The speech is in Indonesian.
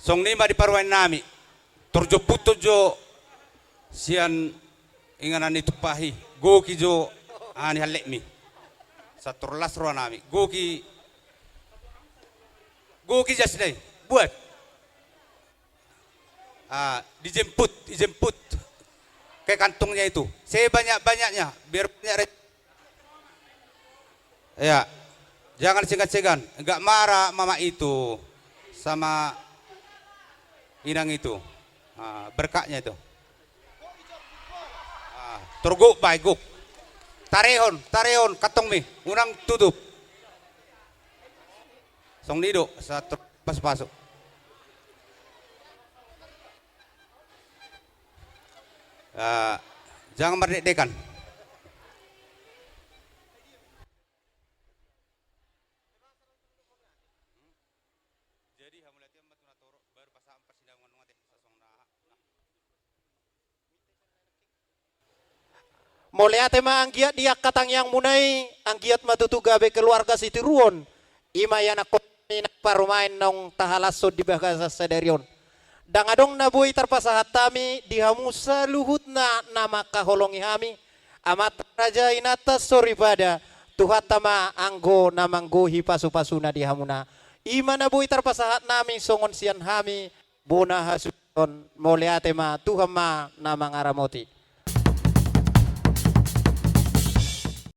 Song lima di parwain nami. Turjo puto jo sian inganan itu pahi. Goki jo ani halek mi. Saturlas roa nami. Goki jasdai buat. Dijemput ke kantongnya itu. Sebanyak-banyaknya biar banyak. Ya. Jangan segan-segan. Enggak marah mama itu sama inang itu. Berkaknya itu. Turguk baik guk. Tarehon katong mi. Unang tutup. Song nido sa pas-pasok. Jangan merdekakan. Mulai tema anggiat dia katang yang munai anggiat matutu gabe keluarga siti ruon ima yana komina parumain nong tahalasod di bahasa sederion dang adong nabui terpasahat tami dihamusa luhutna nama kaholongi hami amat raja inata soribada tuhat tama anggo namanggo hipasu-pasuna dihamuna ima nabui terpasahat nami songon sian hami bona hasuton mulai tema tuhama namang aramoti